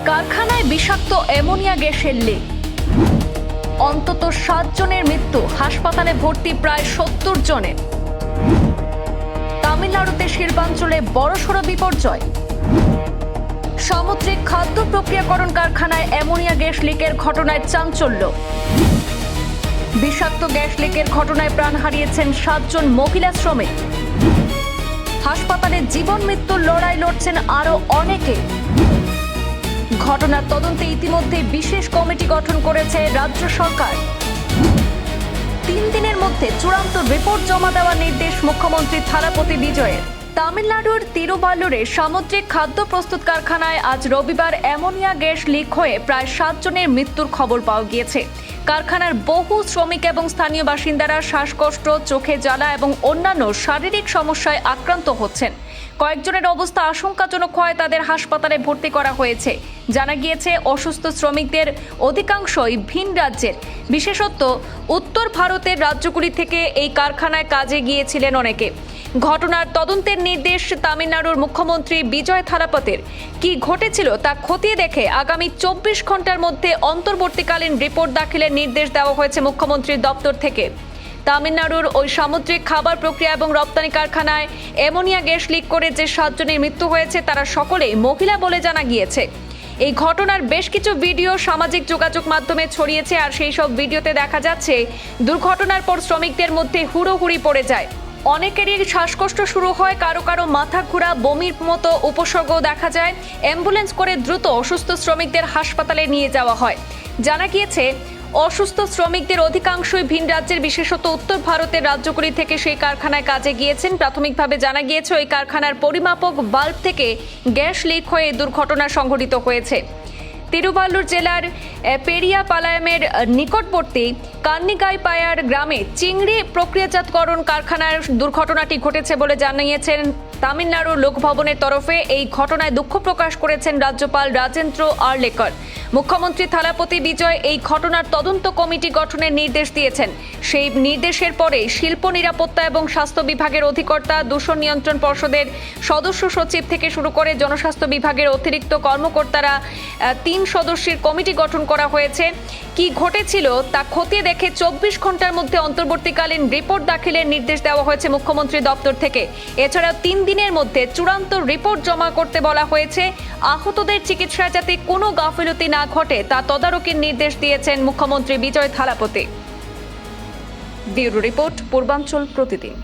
কারখানায় বিষাক্ত অ্যামোনিয়া গ্যাসের লিক, অন্তত 7 জনের মৃত্যু, হাসপাতালে ভর্তি প্রায় 70 জনের। তামিলনাড়ুতে শিল্পাঞ্চলে বড়সড় বিপর্যয়। সামুদ্রিক খাদ্য প্রক্রিয়াকরণ কারখানায় অ্যামোনিয়া গ্যাস লিকের ঘটনায় চাঞ্চল্য। বিষাক্ত গ্যাস লিকের ঘটনায় প্রাণ হারিয়েছেন 7 জন মহিলা শ্রমিক। হাসপাতালে জীবন মৃত্যুর লড়াই লড়ছেন আরো অনেকে। ঘটনার তদন্তে ইতিমধ্যে বিশেষ কমিটি গঠন করেছে রাজ্য সরকার। 3 দিনের মধ্যে চূড়ান্ত রিপোর্ট জমা দেওয়ার নির্দেশ মুখ্যমন্ত্রী থালাপতি বিজয়ের। তামিলনাড়ুর তিরুভাল্লুরে সামুদ্রিক খাদ্য প্রস্তুত কারখানায় আজ রবিবার অ্যামোনিয়া গ্যাস লিক হয়ে প্রায় 7 জনের মৃত্যুর খবর পাওয়া গিয়েছে। কারখানার বহু শ্রমিক এবং স্থানীয় বাসিন্দারা শ্বাসকষ্ট, চোখে জ্বালা এবং অন্যান্য শারীরিক সমস্যায় আক্রান্ত হচ্ছেন। কয়েকজনের অবস্থা আশঙ্কাজনক হওয়ায় তাদের হাসপাতালে ভর্তি করা হয়েছে। জানা গিয়েছে, অসুস্থ শ্রমিকদের অধিকাংশই ভিন রাজ্যের, বিশেষত উত্তর ভারতের রাজ্যগুলি থেকে এই কারখানায় কাজে গিয়েছিলেন অনেকে। ঘটনার তদন্তের নির্দেশ তামিলনাড়ুর মুখ্যমন্ত্রী বিজয় থালাপতির। কি ঘটেছিল তা খতিয়ে দেখে আগামী 24 ঘন্টার মধ্যে অন্তর্বর্তীকালীন রিপোর্ট দাখিলের নির্দেশ দেওয়া হয়েছে মুখ্যমন্ত্রীর দপ্তর থেকে। তামিলনাড়ুর ওই সামুদ্রিক খাবার প্রক্রিয়া এবং রপ্তানি কারখানায় অ্যামোনিয়া গ্যাস লিক করে যে 7 জনের মৃত্যু হয়েছে তারা সকলেই মহিলা বলে জানা গিয়েছে। এই ঘটনার বেশ কিছু ভিডিও সামাজিক যোগাযোগ মাধ্যমে ছড়িয়েছে, আর সেই সব ভিডিওতে দেখা যাচ্ছে দুর্ঘটনার পর শ্রমিকদের মধ্যে হুড়োহুড়ি পড়ে যায়। অনেকেরই শ্বাসকষ্ট শুরু হয়, কারো কারো মাথা ঘোরা, বমির মতো উপসর্গও দেখা যায়। অ্যাম্বুলেন্স করে দ্রুত অসুস্থ শ্রমিকদের হাসপাতালে নিয়ে যাওয়া হয়। জানা গিয়েছে, অসুস্থ শ্রমিকদের অধিকাংশই ভিন রাজ্যের, বিশেষত উত্তর ভারতের রাজ্যগুলি থেকে সেই কারখানায় কাজে গিয়েছেন। প্রাথমিকভাবে জানা গিয়েছে ওই কারখানার পরিমাপক বাল্ব থেকে গ্যাস লিক হয়ে দুর্ঘটনা সংঘটিত হয়েছে। তিরুভাল্লুর জেলার পেরিয়াপালায়ামের নিকটবর্তী কান্নিগাইপায়ার গ্রামে চিংড়ি প্রক্রিয়াজাতকরণ কারখানার দুর্ঘটনাটি ঘটেছে বলে জানিয়েছেন তামিলনাড়ুর লোকভবনের তরফে। এই ঘটনায় দুঃখ প্রকাশ করেছেন রাজ্যপাল রাজেন্দ্র আর্লেকর। মুখ্যমন্ত্রী থালাপতি বিজয় এই ঘটনার তদন্ত কমিটি গঠনের নির্দেশ দিয়েছেন। সেই নির্দেশের পরে শিল্প নিরাপত্তা এবং স্বাস্থ্য বিভাগের অধিকর্তা, দূষণ নিয়ন্ত্রণ পর্ষদের সদস্য সচিব থেকে শুরু করে জনস্বাস্থ্য বিভাগের অতিরিক্ত কর্মকর্তারা 3 সদস্যের কমিটি গঠন করা হয়েছে। কি ঘটেছিল তা খতিয়ে দেখে 24 ঘন্টার মধ্যে অন্তর্বর্তীকালীন রিপোর্ট দাখিলের নির্দেশ দেওয়া হয়েছে মুখ্যমন্ত্রী দপ্তর থেকে। এছাড়াও 3 দিনের মধ্যে চূড়ান্ত রিপোর্ট জমা করতে বলা হয়েছে। আহতদের চিকিৎসায় যাতে কোনো গাফিলতি না ঘটে তা তদারকির নির্দেশ দিয়েছেন মুখ্যমন্ত্রী বিজয় থালাপতি। ব্যুরো রিপোর্ট, পূর্বাঞ্চল প্রতিদিন।